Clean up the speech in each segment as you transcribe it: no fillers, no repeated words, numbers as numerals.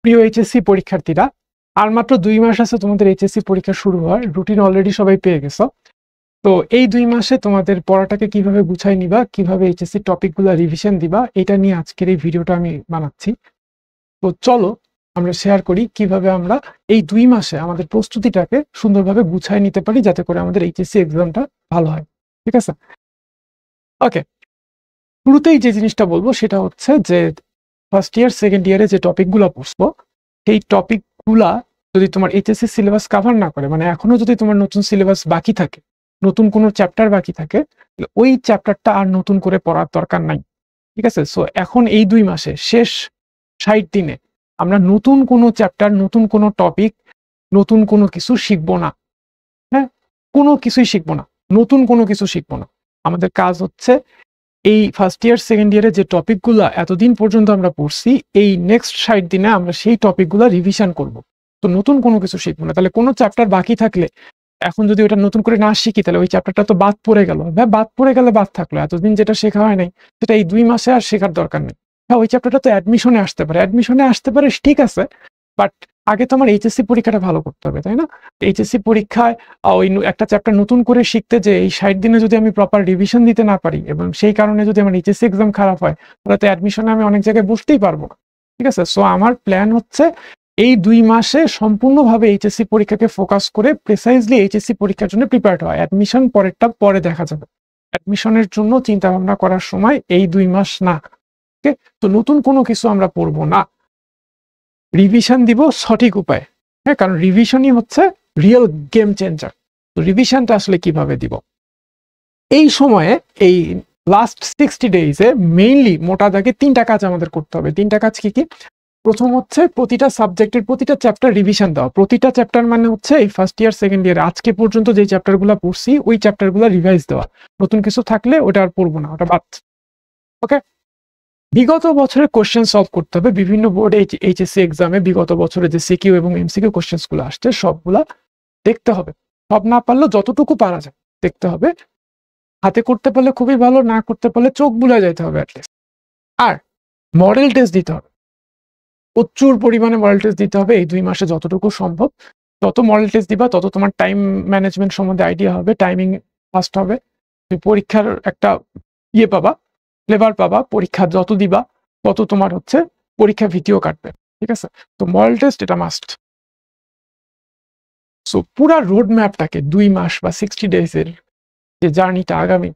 প্রিয় এইচএসসি পরীক্ষার্থীরা, আর মাত্র 2 মাস আছে তোমাদের এইচএসসি পরীক্ষা শুরু হওয়ার। রুটিন অলরেডি সবাই পেয়ে গেছো। তো এই 2 মাসে তোমাদের পড়াটাকে কিভাবে গুছাই নিবা, কিভাবে এইচএসসি টপিকগুলো রিভিশন দিবা, এটা নিয়ে আজকের এই ভিডিওটা আমি বানাচ্ছি। তো চলো আমরা শেয়ার করি কিভাবে আমরা এই 2 মাসে আমাদের প্রস্তুতিটাকে সুন্দরভাবে গুছাই নিতে পারি, যাতে করে আমাদের এইচএসসি এক্সামটা ভালো হয়। ঠিক আছে? ওকে, শুরুতেই যে জিনিসটা বলবো সেটা হচ্ছে যে ফার্স্ট ইয়ার সেকেন্ড ইয়ারে যে টপিকগুলো পড়ছো, সেই টপিকগুলা যদি তোমার এইচএসসি সিলেবাস কভার না করে, মানে এখনো যদি তোমার নতুন সিলেবাস বাকি থাকে, নতুন কোনো চ্যাপ্টার বাকি থাকে, ওই চ্যাপ্টারটা আর নতুন করে পড়ার দরকার নাই। ঠিক আছে? সো এখন এই 2 মাসে শেষ 60 দিনে আমরা নতুন কোনো চ্যাপ্টার, নতুন কোনো টপিক, নতুন কোনো কিছু শিখবো না। হ্যাঁ, কোনো কিছুই শিখবো না, নতুন কোনো কিছু শিখবো না। আমাদের কাজ হচ্ছে এই ফার্স্ট ইয়ার সেকেন্ড ইয়ারে যে টপিকগুলো এতদিন পর্যন্ত আমরা পড়ছি, এই নেক্সট 60 দিনে আমরা সেই টপিকগুলো রিভিশন করব। তো নতুন কোনো কিছু শিখবো না। তাহলে কোনো চ্যাপ্টার বাকি থাকলে এখন যদি ওটা নতুন করে না শিখি, তাহলে ওই চ্যাপ্টারটা তো বাদ পড়ে গেল। বাদ পড়ে গেলে বাদ থাকলো, এতদিন যেটা শেখা হয় নাই সেটা এই 2 মাসে আর শেখার দরকার নেই। হ্যাঁ, ওই চ্যাপ্টারটা তো অ্যাডমিশনে আসতে পারে, ঠিক আছে, বাট আগে তো আমার এইচএসসি পরীক্ষাটা ভালো করতে হবে, তাই না? এইচএসসি পরীক্ষায় ওই একটা চ্যাপ্টার নতুন করে শিখতে যে এই 60 দিনে যদি আমি প্রপার রিভিশন দিতে না পারি, এবং সেই কারণে যদি আমার এইচএসসি এক্সাম খারাপ হয়, তাহলে তো অ্যাডমিশনে আমি অনেক জায়গায় বসতেই পারবো না। ঠিক আছে? সো আমার প্ল্যান হচ্ছে এই 2 মাসে সম্পূর্ণভাবে এইচএসসি পরীক্ষাকে ফোকাস করে প্রিসাইজলি এইচএসসি পরীক্ষার জন্য প্রিপেয়ার্ড হয়। অ্যাডমিশন পরেরটা পরে দেখা যাবে। অ্যাডমিশনের জন্য চিন্তা ভাবনা করার সময় এই 2 মাস না। ওকে, তো নতুন কোনো কিছু আমরা পড়বো না, রিভিশন দিব সঠিক উপায়। হ্যাঁ, কারণ রিভিশনই হচ্ছে রিয়েল গেম চেঞ্জার। তো রিভিশনটা আসলে কিভাবে দিব? এই সময়ে এই লাস্ট 60 ডেইজে মেইনলি মোটা দাগে 3টা কাজ আমাদের করতে হবে। 3টা কাজ কি কি? প্রথম হচ্ছে প্রতিটা সাবজেক্টের প্রতিটা চ্যাপ্টার রিভিশন দেওয়া। প্রতিটা চ্যাপ্টার মানে হচ্ছে এই ফার্স্ট ইয়ার সেকেন্ড ইয়ার আজকে পর্যন্ত যে চ্যাপ্টারগুলো পড়ছি ওই চ্যাপ্টারগুলো রিভাইজ দেওয়া। নতুন কিছু থাকলে ওটা আর পড়বো না, ওটা বাদ। ওকে, বিগত বছরের কোশ্চেন সলভ করতে হবে। বিভিন্ন বোর্ডে এইচএসসি এক্সামে বিগত বছরে যে সিকিউ এবং এমসিকিউ কোশ্চেন্স গুলো আসছে সবগুলা দেখতে হবে। সব না পারলেও যতটুকু পারা যায় দেখতে হবে। হাতে করতে পারলে খুবই ভালো, না করতে পারলে চোখ বুলে যাইতে হবে অ্যাটলিস্ট। আর মডেল টেস্ট দিতে হবে, প্রচুর পরিমাণে মডেল টেস্ট দিতে হবে এই 2 মাসে যতটুকু সম্ভব। যত মডেল টেস্ট দিবা তত তোমার টাইম ম্যানেজমেন্ট সম্বন্ধে আইডিয়া হবে, টাইমিং ফাস্ট হবে, তুমি পরীক্ষার একটা পাবা, ফ্লেভার পাবা। পরীক্ষা যত দিবা তত তোমার হচ্ছে পরীক্ষা ভীতিও কাটবে। ঠিক আছে? তো মডেল টেস্ট এটা মাস্ট। সো পুরা রোড ম্যাপটাকে 2 মাস বা 60 ডেজের যে জার্নিটা আগামী,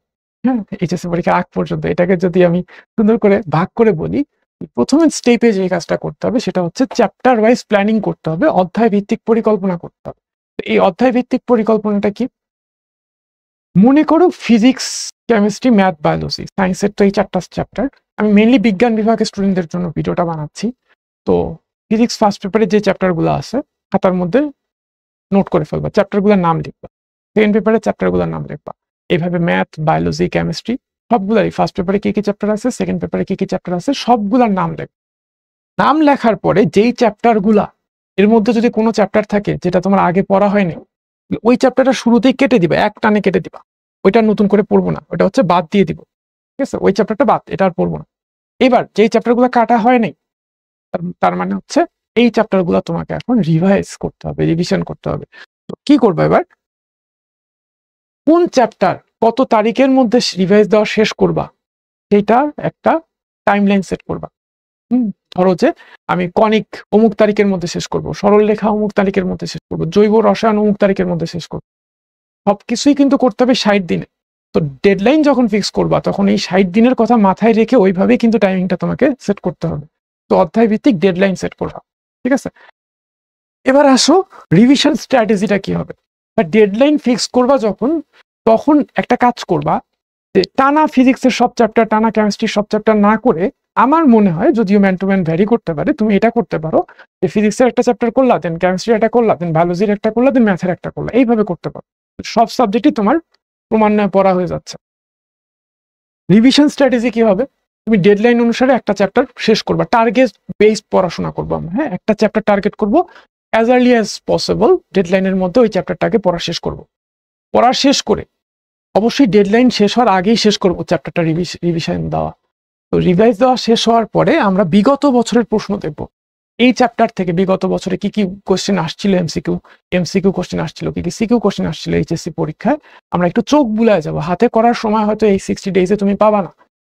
হ্যাঁ, এইচএসসি পরীক্ষার আগ পর্যন্ত, এটাকে যদি আমি সুন্দর করে ভাগ করে বলি, প্রথমে স্টেপে যে কাজটা করতে হবে সেটা হচ্ছে চ্যাপ্টার ওয়াইজ প্ল্যানিং করতে হবে, অধ্যায় ভিত্তিক পরিকল্পনা করতে হবে। এই অধ্যায় ভিত্তিক পরিকল্পনাটা কি? মনে করো ফিজিক্স, কেমিস্ট্রি, ম্যাথ, বায়োলজি, সায়েন্সের তো এই 4টা চ্যাপ্টার। আমি মেইনলি বিজ্ঞান বিভাগের স্টুডেন্টদের জন্য ভিডিওটা বানাচ্ছি। তো ফিজিক্স ফার্স্ট পেপারে যে চ্যাপ্টারগুলো আছে খাতার মধ্যে নোট করে ফেলবা, চ্যাপ্টারগুলোর নাম লিখবা। সেকেন্ড পেপারে চ্যাপ্টারগুলোর নাম লিখবা। এইভাবে ম্যাথ, বায়োলজি, কেমিস্ট্রি সবগুলোরই ফার্স্ট পেপারে কি কি চ্যাপ্টার আছে, সেকেন্ড পেপারে কি কি চ্যাপ্টার আছে, সবগুলোর নাম লেখ। নাম লেখার পরে যেই চ্যাপ্টারগুলা, এর মধ্যে যদি কোনো চ্যাপ্টার থাকে যেটা তোমার আগে পড়া হয়নি, ওই চ্যাপ্টারটা শুরুতেই কেটে দিবা, এক টানে কেটে দিবা। ওইটা নতুন করে পড়বো না, ওটা হচ্ছে বাদ দিয়ে দিব। ঠিক আছে? ওই চ্যাপ্টারটা বাদ, এটা আর পড়বো না। এবার যেই চ্যাপ্টারগুলো কাটা হয় নাই, তার মানে হচ্ছে এই চ্যাপ্টারগুলো তোমাকে এখন রিভাইজ করতে হবে, রিভিশন করতে হবে। তো কি করবা এবার? কোন চ্যাপ্টার কত তারিখের মধ্যে রিভাইজ দেওয়া শেষ করবা, সেইটার একটা টাইমলাইন সেট করবা। ধরো যে আমি কনিক অমুক তারিখের মধ্যে শেষ করব, সরল রেখা অমুক তারিখের মধ্যে শেষ করব, জৈব রসায়ন অমুক তারিখের মধ্যে শেষ করব। সবকিছুই কিন্তু করতে হবে 60 দিনে। তো ডেডলাইন যখন ফিক্স করবা তখন এই 60 দিনের কথা মাথায় রেখে ওইভাবেই কিন্তু টাইমিংটা তোমাকে সেট করতে হবে। তো অধ্যায় ভিত্তিক ডেডলাইন সেট করবা। ঠিক আছে? এবার আসো রিভিশন স্ট্র্যাটেজিটা কি হবে। বা ডেডলাইন ফিক্স করবা যখন, তখন একটা কাজ করবা যে টানা ফিজিক্সের সব চ্যাপ্টার, টানা কেমিস্ট্রির সব চ্যাপ্টার না করে, আমার মনে হয়, যদিও ম্যান টু ম্যান ভ্যারি করতে পারে, তুমি এটা করতে পারো যে ফিজিক্সের একটা চ্যাপ্টার করলা, দেন কেমিস্ট্রির একটা করলা, দেন বায়োলজির একটা করলা, দেন ম্যাথের একটা করলা। এইভাবে করতে পারো। সব সাবজেক্টই তোমার ক্রমান্বয়ে পড়া হয়ে যাচ্ছে। রিভিশন স্ট্র্যাটেজি কি হবে? তুমি ডেডলাইন অনুসারে একটা চ্যাপ্টার শেষ করবা, টার্গেট বেসড পড়াশোনা করবো আমরা। হ্যাঁ, একটা চ্যাপ্টার টার্গেট করবো, অ্যাজ আর্লি অ্যাজ পসিবল ডেডলাইনের মধ্যে ওই চ্যাপ্টারটাকে পড়া শেষ করবো। পড়া শেষ করে অবশ্যই ডেডলাইন শেষ হওয়ার আগেই শেষ করবো চ্যাপ্টারটা রিভিশন দেওয়া। তো রিভাইজ দেওয়া শেষ হওয়ার পরে আমরা বিগত বছরের প্রশ্ন দেখব। এই চ্যাপ্টার থেকে বিগত বছরে কি কি কোশ্চেন আসছিল, এমসিকিউ কোশ্চেন আসছিল, কি কি সিকিউ কোশ্চেন আসছিল এইচএসসি পরীক্ষায়, আমরা একটু চোখ বুলায় যাবো। হাতে করার সময় হয়তো এই 60 ডেজে তুমি পাবা না,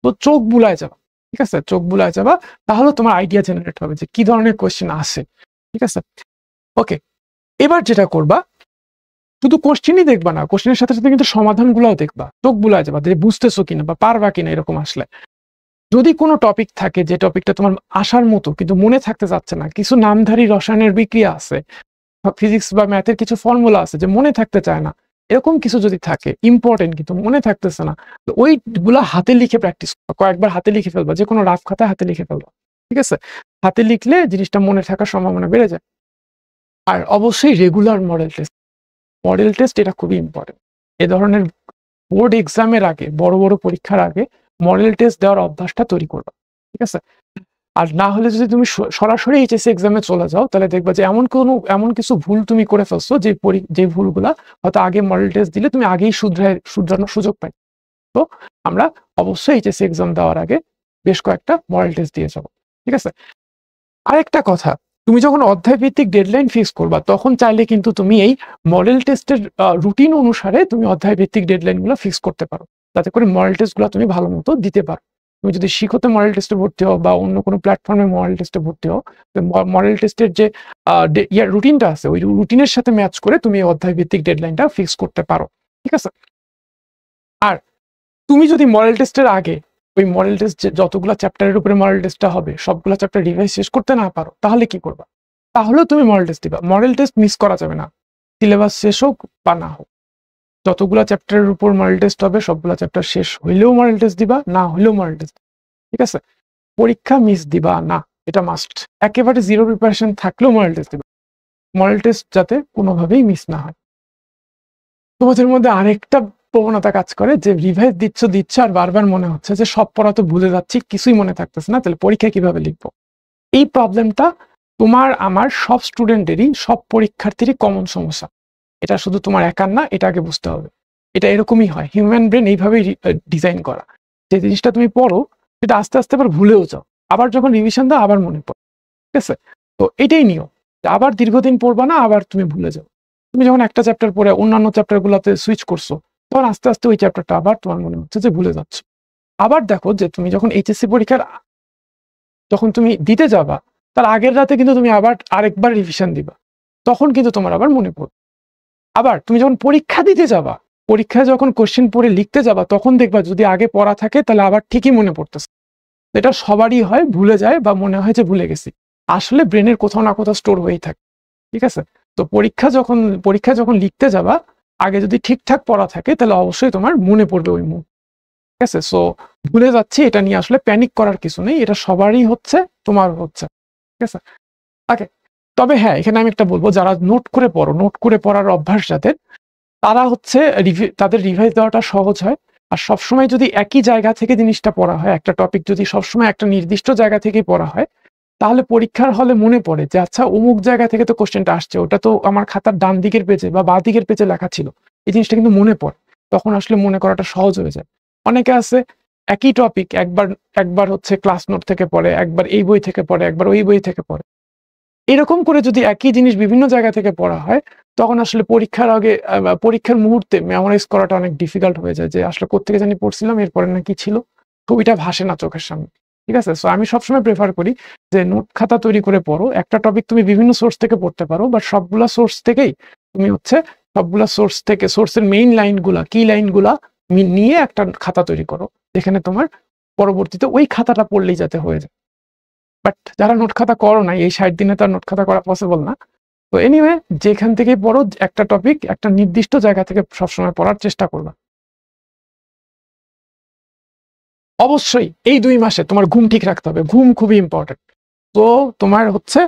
তো চোখ বুলায় যাবা, ঠিক আছে, চোখ বুলায় যাবা, তাহলে তোমার আইডিয়া জেনারেট হবে যে কি ধরনের কোশ্চেন আসে, ঠিক আছে। ওকে, এবার যেটা করবা, শুধু কোশ্চেনই দেখবা না, কোশ্চেনের সাথে সাথে কিন্তু সমাধানগুলোও দেখবা, চোখ বুলায় যাবা যে বুঝতেছো কিনা বা পারবা কিনা। এরকম আসলে যদি কোনো টপিক থাকে যে টপিকটা তোমার আসার মতো কিন্তু মনে থাকতে যাচ্ছে না, কিছু নামধারী রসায়নের বিক্রিয়া আছে, ফিজিক্স বা ম্যাথের কিছু ফর্মুলা আছে যে মনে থাকতে চায় না, এরকম কিছু যদি থাকে ইম্পর্টেন্ট কিন্তু মনে থাকতেছে না, তো ওইগুলা হাতে লিখে প্র্যাকটিস করবা, কয়েকবার হাতে লিখে ফেলবা, যে কোনো রাফ খাতায় হাতে লিখে ফেলবা, ঠিক আছে। হাতে লিখলে জিনিসটা মনে থাকার সম্ভাবনা বেড়ে যায়। আর অবশ্যই রেগুলার মডেল টেস্ট এটা খুবই ইম্পর্টেন্ট। এ ধরনের বোর্ড এক্সামের আগে, বড় বড় পরীক্ষার আগে মডেল টেস্ট দেওয়ার অভ্যাসটা তৈরি করবা, ঠিক আছে। আর না হলে যদি তুমি সরাসরি এইচএসসি এক্সামে চলে যাও, তাহলে দেখবা যে এমন কিছু ভুল তুমি করে ফেলছো যে ভুলগুলা হয়তো আগে মডেল টেস্ট দিলে তুমি আগেই শুধরানোর সুযোগ পাই। তো আমরা অবশ্যই এইচএসসি এক্সাম দেওয়ার আগে বেশ কয়েকটা মডেল টেস্ট দিয়ে যাবো, ঠিক আছে। আরেকটা কথা, তুমি যখন অধ্যায় ভিত্তিক ডেডলাইন ফিক্স করবা, তখন চাইলে কিন্তু তুমি এই মডেল টেস্টের রুটিন অনুসারে তুমি অধ্যায় ভিত্তিক ডেডলাইন গুলো ফিক্স করতে পারো, যাতে করে মডেল টেস্ট গুলো তুমি ভালো মতো দিতে পারো। তুমি যদি শিখতে মডেল টেস্টে ভর্তি হও বা অন্য কোনো প্ল্যাটফর্মে মডেল টেস্টে ভর্তি হও, মডেল টেস্টের যে রুটিনটা আছে, ওই রুটিনের সাথে ম্যাচ করে তুমি অধ্যায় ভিত্তিক ডেডলাইনটা ফিক্স করতে পারো, ঠিক আছে। আর তুমি যদি মডেল টেস্টের আগে ওই মডেল টেস্ট যতগুলো চ্যাপ্টারের উপরে মডেল টেস্টটা হবে সবগুলো চ্যাপ্টার রিভাইজ শেষ করতে না পারো, তাহলে কি করবা? তাহলেও তুমি মডেল টেস্ট দিবা। মডেল টেস্ট মিস করা যাবে না, সিলেবাস শেষ হোক বা না হোক, যতগুলো চ্যাপ্টারের উপর মডেল টেস্ট হবে সবগুলো চ্যাপ্টার শেষ হইলেও মডেল টেস্ট দিবা, না হইলেও মডেল টেস্ট, ঠিক আছে। পরীক্ষা মিস দিবা না, এটা মাস্ট। একেবারে জিরো প্রিপারেশন থাকলেও মডেল টেস্ট দিবা, মডেল টেস্ট যাতে কোনোভাবেই মিস না হয়। তোমাদের মধ্যে আরেকটা প্রবণতা কাজ করে যে রিভাইজ দিচ্ছ আর বারবার মনে হচ্ছে যে সব পড়া তো ভুলে যাচ্ছি, কিছুই মনে থাকতেছে না, তাহলে পরীক্ষায় কিভাবে লিখবো। এই প্রবলেমটা তোমার আমার সব স্টুডেন্টেরই, সব পরীক্ষার্থীরই কমন সমস্যা। এটা শুধু তোমার একার না, এটা আগে বুঝতে হবে। এটা এরকমই হয়, হিউম্যান ব্রেন এইভাবেই ডিজাইন করা, যে জিনিসটা তুমি পড়ো সেটা আস্তে আস্তে আবার ভুলেও যাও, আবার যখন রিভিশন দাও আবার মনে পড়ে, ঠিক আছে। তো এটাই নিয়ম, আবার দীর্ঘদিন পড়বা না, আবার তুমি ভুলে যাও। তুমি যখন একটা চ্যাপ্টার পড়ে অন্যান্য চ্যাপ্টার গুলোতে সুইচ করছো, তখন আস্তে আস্তে ওই চ্যাপ্টারটা আবার তোমার মনে হচ্ছে যে ভুলে যাচ্ছ। আবার দেখো যে তুমি যখন এইচএসসি পরীক্ষার যখন তুমি দিতে যাবা, তার আগের রাতে কিন্তু তুমি আবার আরেকবার রিভিশন দিবা, তখন কিন্তু তোমার আবার মনে পড়বে। আবার তুমি যখন পরীক্ষা দিতে যাবা, পরীক্ষায় যখন কোশ্চেন পড়ে লিখতে যাবা, তখন দেখবা যদি আগে পড়া থাকে তাহলে আবার ঠিকই মনে পড়তেছে। এটা সবারই হয়, ভুলে যায় বা মনে হয় যে ভুলে গেছি, আসলে ব্রেনের কোথাও না কোথাও স্টোর হয়েই থাকে, ঠিক আছে। তো পরীক্ষা যখন লিখতে যাবা, আগে যদি ঠিকঠাক পড়া থাকে তাহলে অবশ্যই তোমার মনে পড়বে ওই মুখ, ঠিক আছে। সো ভুলে যাচ্ছি এটা নিয়ে আসলে প্যানিক করার কিছু নেই, এটা সবারই হচ্ছে, তোমার হচ্ছে, ঠিক আছে। ওকে, তবে হ্যাঁ, এখানে আমি একটা বলবো, যারা নোট করে পড়ো, নোট করে পড়ার অভ্যাস যাদের, তারা হচ্ছে তাদের রিভাইজ দেওয়াটা সহজ হয়। আর সবসময় যদি একই জায়গা থেকে জিনিসটা পড়া হয়, একটা টপিক যদি সবসময় একটা নির্দিষ্ট জায়গা থেকে পড়া হয়, তাহলে পরীক্ষার হলে মনে পড়ে যে আচ্ছা অমুক জায়গা থেকে তো কোশ্চেনটা আসছে, ওটা তো আমার খাতার ডান দিকের পেজে বা বাঁ দিকের পেজে লেখা ছিল, এই জিনিসটা কিন্তু মনে পড়ে, তখন আসলে মনে করাটা সহজ হয়ে যায়। অনেকে আছে একই টপিক একবার হচ্ছে ক্লাস নোট থেকে পড়ে, একবার এই বই থেকে পড়ে, একবার ওই বই থেকে পড়ে, এরকম করে যদি একই জিনিস বিভিন্ন জায়গা থেকে পড়া হয়, তখন আসলে পরীক্ষার মুহূর্তে মেমোরাইজ করাটা অনেক ডিফিকাল্ট হয়ে যায়, যে আসলে কোত্থেকে জানি পড়ছিলাম, এরপরে না কি ছিল, ছবিটা ভাসে না চোখের সামনে, ঠিক আছে। সো আমি সবসময় প্রেফার করি যে নোট খাতা তৈরি করে পড়ো। একটা টপিক তুমি বিভিন্ন সোর্স থেকে পড়তে পারো, বাট সবগুলা সোর্স থেকেই তুমি হচ্ছে সোর্সের মেইন লাইনগুলা, কি লাইনগুলা নিয়ে একটা খাতা তৈরি করো, যেখানে তোমার পরবর্তীতে ওই খাতাটা পড়লেই যাতে হয়ে যায়। বাট যারা নোট খাতা করো না, এই 60 দিনে তার নোট খাতা করা পসিবল না। তো এনিওয়ে, যেখান থেকেই পড়ো, একটা টপিক একটা নির্দিষ্ট জায়গা থেকে সবসময় পড়ার চেষ্টা করবা। অবশ্যই এই 2 মাসে তোমার ঘুম ঠিক রাখতে হবে, ঘুম খুবই ইম্পর্টেন্ট। তো তোমার হচ্ছে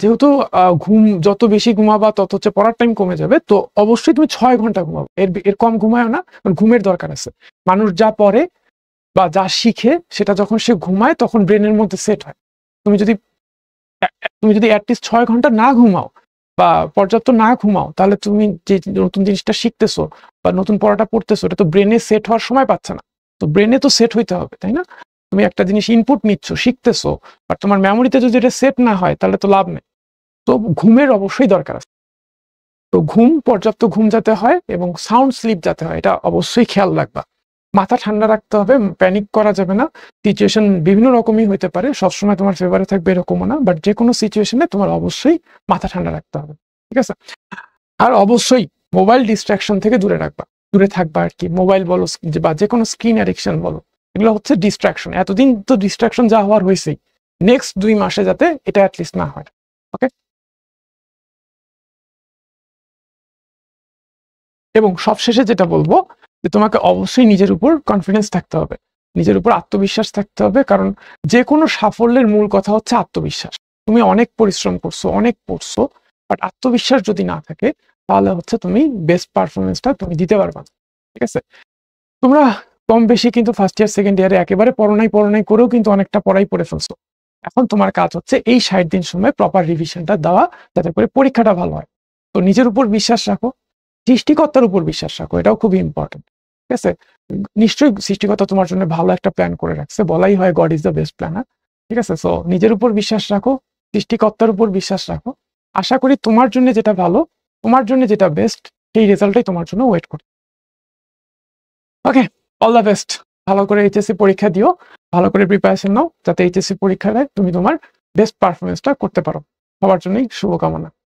যেহেতু ঘুম যত বেশি ঘুমাবা তত হচ্ছে পড়ার টাইম কমে যাবে, তো অবশ্যই তুমি 6 ঘন্টা ঘুমাবো, এর কম ঘুমায় না, ঘুমের দরকার আছে। মানুষ যা পড়ে বা যা শিখে সেটা যখন সে ঘুমায় তখন ব্রেনের মধ্যে সেট হয়। তুমি যদি অ্যাটলিস্ট 6 ঘন্টা না ঘুমাও বা পর্যাপ্ত না ঘুমাও, তাহলে তুমি যে নতুন জিনিসটা শিখতেছো বা নতুন পড়াটা পড়তেছো, এটা তো ব্রেনে সেট হওয়ার সময় পাচ্ছে না। তো ব্রেনে তো সেট হইতে হবে, তাই না? তুমি একটা জিনিস ইনপুট নিচ্ছ, শিখতেছো, আর তোমার মেমোরিতে যদি এটা সেট না হয় তাহলে তো লাভ নেই। তো ঘুমের অবশ্যই দরকার আছে। তো পর্যাপ্ত ঘুম যাতে হয় এবং সাউন্ড স্লিপ যাতে হয়, এটা অবশ্যই খেয়াল রাখবা। মাথা ঠান্ডা রাখতে হবে, প্যানিক করা যাবে না। সিচুয়েশন বিভিন্ন রকমই হইতে পারে, সবসময় তোমার ফেভারে থাকবে এরকমও না, বাট যে কোনো সিচুয়েশনে তোমার অবশ্যই মাথা ঠান্ডা রাখতে হবে, ঠিক আছে? আর অবশ্যই মোবাইল ডিস্ট্রাকশন থেকে দূরে থাকবা আর কি। মোবাইল বলো বা যে কোনো স্ক্রিন অ্যাডিকশন বলো, এগুলো হচ্ছে ডিস্ট্রাকশন। এতদিন তো ডিস্ট্রাকশন যা হওয়ার হয়েছেই, নেক্সট 2 মাসে যাতে এটা অ্যাটলিস্ট না হয়। ওকে, এবং সবশেষে যেটা বলবো যে তোমাকে অবশ্যই নিজের উপর কনফিডেন্স থাকতে হবে, নিজের উপর আত্মবিশ্বাস থাকতে হবে, কারণ যে কোনো সাফল্যের মূল কথা হচ্ছে আত্মবিশ্বাস। তুমি অনেক পরিশ্রম করছো, অনেক পড়ছো, বাট আত্মবিশ্বাস যদি না থাকে তাহলে হচ্ছে তুমি বেস্ট পারফরমেন্সটা তুমি দিতে পারবা না, ঠিক আছে? তোমরা কম বেশি কিন্তু ফার্স্ট ইয়ার সেকেন্ড ইয়ারে একেবারে পড়াই করেও কিন্তু অনেকটা পড়াই পড়ে ফেলছো। এখন তোমার কাজ হচ্ছে এই 60 দিন সময় প্রপার রিভিশনটা দেওয়া, যাতে করে পরীক্ষাটা ভালো হয়। তো নিজের উপর বিশ্বাস রাখো, সৃষ্টিকর্তার উপর বিশ্বাস রাখো, এটাও খুবই ইম্পর্টেন্ট, ঠিক আছে? নিশ্চয়ই সৃষ্টিকর্তা তোমার জন্য ভালো একটা প্ল্যান করে রাখছে, বলাই হয় God is the best planner, ঠিক আছে? সো নিজের উপর বিশ্বাস রাখো, সৃষ্টিকর্তার উপর বিশ্বাস রাখো। আশা করি তোমার জন্য যেটা ভালো, তোমার জন্য যেটা বেস্ট, সেই রেজাল্টটাই তোমার জন্য ওয়েট করে। ওকে, অল দ্য বেস্ট। ভালো করে এইচএসসি পরীক্ষা দিও, ভালো করে প্রিপারেশন নাও, যাতে এইচএসসি পরীক্ষায় তুমি তোমার বেস্ট পারফরমেন্সটা করতে পারো। সবার জন্যই শুভকামনা।